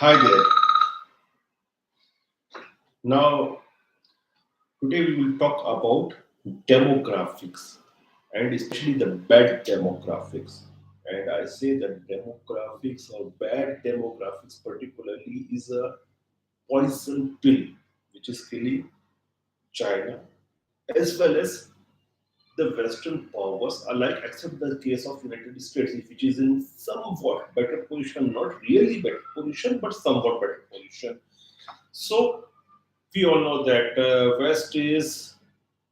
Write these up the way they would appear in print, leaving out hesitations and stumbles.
Hi there. Now, today we will talk about demographics and especially the bad demographics. And I say that demographics or bad demographics, particularly, is a poison pill which is killing China as well as the Western powers alike, except the case of United States, which is in somewhat better position, not really better position, but somewhat better position. So we all know that West is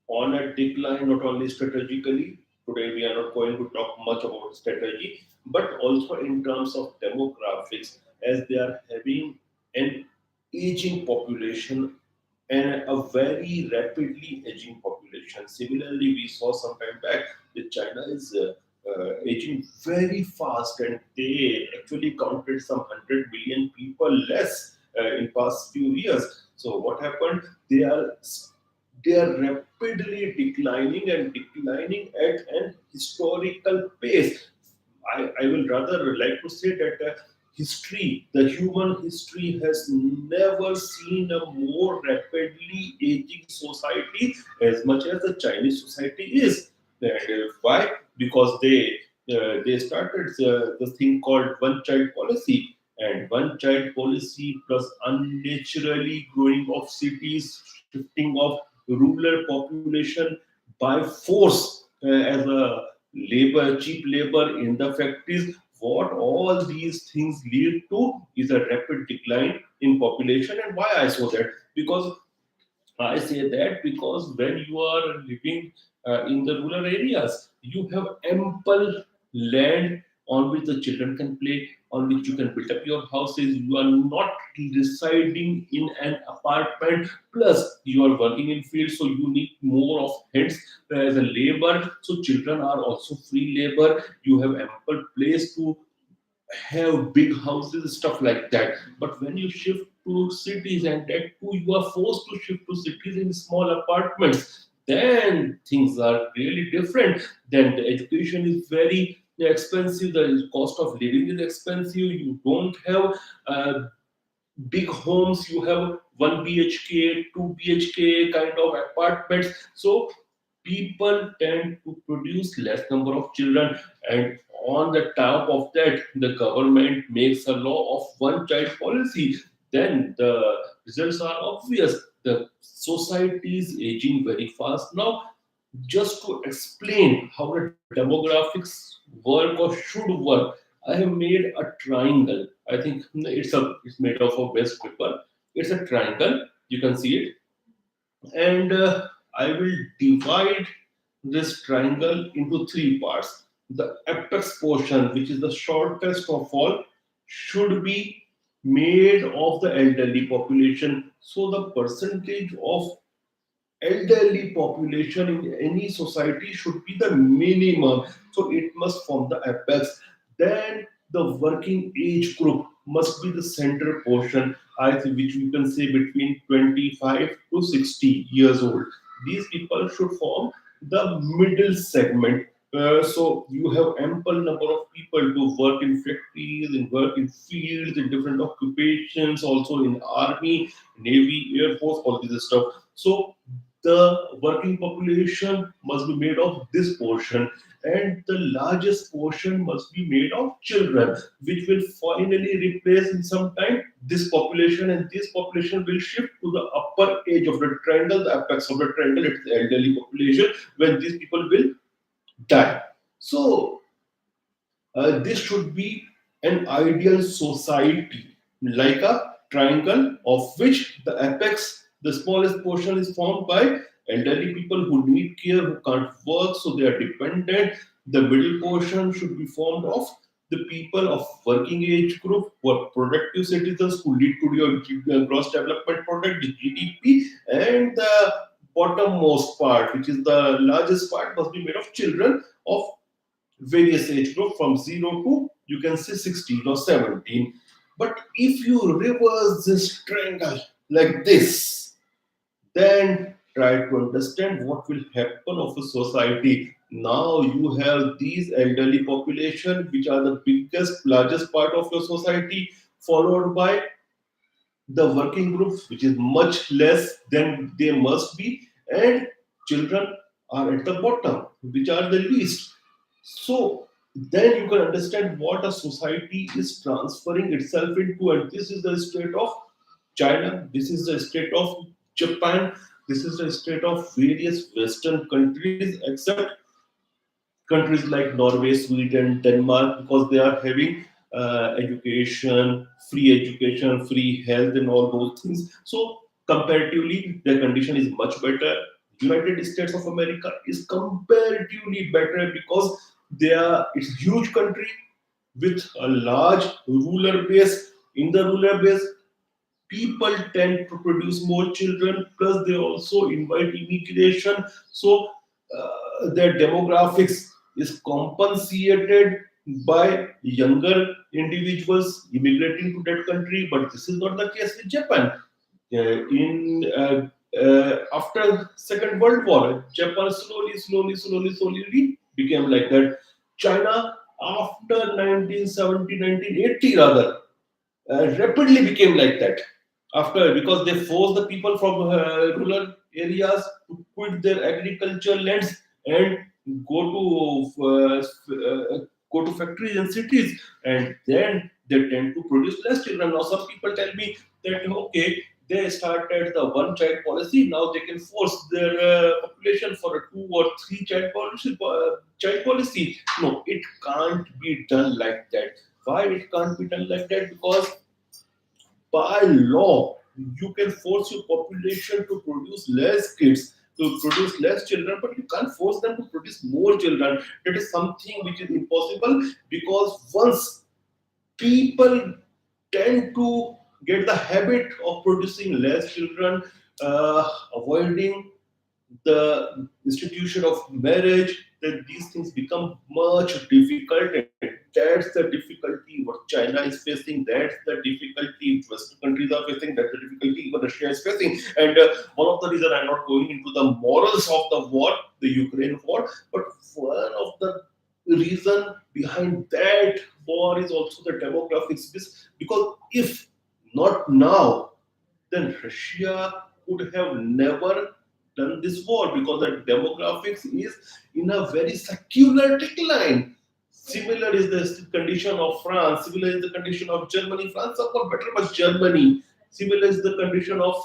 on a decline, not only strategically. Today, we are not going to talk much about strategy, but also in terms of demographics, as they are having an aging population and a very rapidly aging population. Similarly, we saw some time back that China is aging very fast, and they actually counted some 100 million people less in past few years. So what happened? They are they are rapidly declining and declining at an historical pace. I will rather like to say that the human history has never seen a more rapidly aging society as much as the Chinese society is. And why? Because they started the thing called one child policy, and one child policy plus unnaturally growing of cities, shifting of rural population by force as a cheap labor in the factories. What all these things lead to is a rapid decline in population. And why I saw that? Because I say that because when you are living in the rural areas, you have ample land on which the children can play, on which you can build up your houses. You are not residing in an apartment. Plus, you are working in fields, so you need more of hands as a labor. So children are also free labor. You have ample place to have big houses, stuff like that. But when you shift to cities, and that too you are forced to shift to cities in small apartments, then things are really different. Then the education is very expensive, the cost of living is expensive, you don't have big homes, you have 1 BHK, 2 BHK kind of apartments. So people tend to produce less number of children, and on the top of that, the government makes a law of one child policy. Then the results are obvious. The society is aging very fast. Now, just to explain how the demographics work or should work, I have made a triangle. I think it's made of a waste paper. It's a triangle. You can see it, and I will divide this triangle into three parts. The apex portion, which is the shortest of all, should be made of the elderly population. So the percentage of elderly population in any society should be the minimum. So it must form the apex. Then the working age group must be the center portion, I think, which we can say between 25 to 60 years old. These people should form the middle segment. So you have ample number of people to work in factories, and work in fields, in different occupations, also in army, navy, air force, all this stuff. So the working population must be made of this portion, and the largest portion must be made of children, which will finally replace in some time this population, and this population will shift to the upper edge of the triangle, the apex of the triangle. It's the elderly population when these people will die. So this should be an ideal society, like a triangle of which the apex, the smallest portion, is formed by elderly people who need care, who can't work, so they are dependent. The middle portion should be formed of the people of working age group who are productive citizens who lead to your gross development product, the GDP, and the bottommost part, which is the largest part, must be made of children of various age group from 0 to, you can say, 16 or 17. But if you reverse this triangle like this, then try to understand what will happen of a society. Now you have these elderly population, which are the biggest, largest part of your society, followed by the working groups, which is much less than they must be, and children are at the bottom, which are the least. So then you can understand what a society is transferring itself into, and this is the state of China, this is the state of Japan, this is the state of various Western countries, except countries like Norway, Sweden, Denmark, because they are having education, free health, and all those things. So comparatively, their condition is much better. United States of America is comparatively better because they are it's a huge country with a large ruler base. In the ruler base, people tend to produce more children. Plus, they also invite immigration. So their demographics is compensated by younger individuals immigrating to that country, but this is not the case with Japan. In After Second World War, Japan slowly became like that. China after 1970, 1980 rather, rapidly became like that after, because they forced the people from rural areas to quit their agricultural lands and go to go to factories and cities, and then they tend to produce less children. Now some people tell me that okay, they started the one child policy, now they can force their population for a two or three child policy. No, it can't be done like that. Why it can't be done like that? Because by law, you can force your population to produce less kids, to produce less children, but you can't force them to produce more children. That is something which is impossible, because once people tend to get the habit of producing less children, avoiding the institution of marriage, then these things become much difficult. And that's the difficulty what China is facing, that's the difficulty Western countries are facing, that's the difficulty even Russia is facing. And one of the reason I'm not going into the morals of the war, the Ukraine war, but one of the reason behind that war is also the demographics. Because if not now, then Russia would have never done this war, because the demographics is in a very secular decline. Similar is the condition of France, similar is the condition of Germany. France are better, but Germany. Similar is the condition of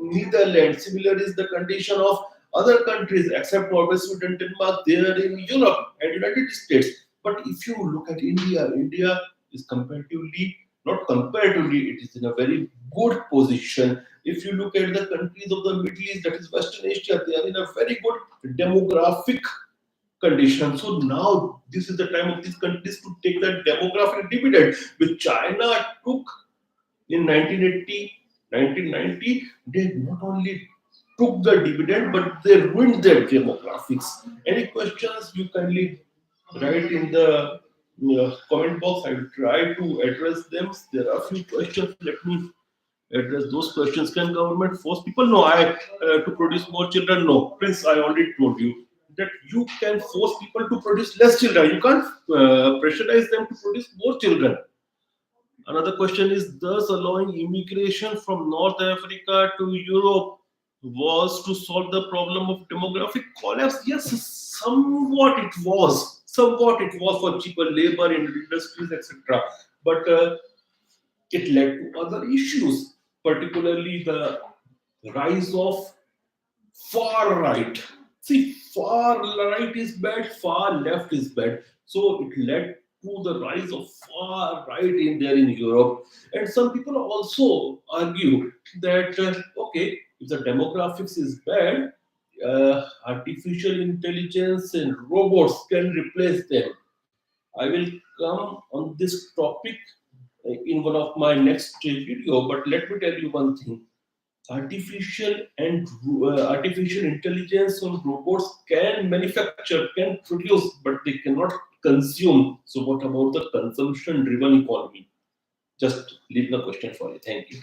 Netherlands, similar is the condition of other countries except Norway, Sweden, Denmark, they are in Europe and United States. But if you look at India, India is comparatively, not comparatively, it is in a very good position. If you look at the countries of the Middle East, that is Western Asia, they are in a very good demographic condition. So now this is the time of these countries to take that demographic dividend, which China took in 1980, 1990. They not only took the dividend, but they ruined their demographics. Any questions, you kindly write in the comment box. I will try to address them. There are a few questions. Let me address those questions. Can government force people? No, I to produce more children. No, Prince, I already told you that you can force people to produce less children. You can't pressurize them to produce more children. Another question is, thus allowing immigration from North Africa to Europe was to solve the problem of demographic collapse? Yes, somewhat it was. Somewhat it was for cheaper labor in industries, etc. But it led to other issues, particularly the rise of far right. See, far right is bad, far left is bad. So it led to the rise of far right in there in Europe. And some people also argue that okay, if the demographics is bad, artificial intelligence and robots can replace them. I will come on this topic in one of my next video. But let me tell you one thing: artificial intelligence and robots can manufacture, can produce, but they cannot consume. So what about the consumption driven economy? Just leave the question for you. Thank you.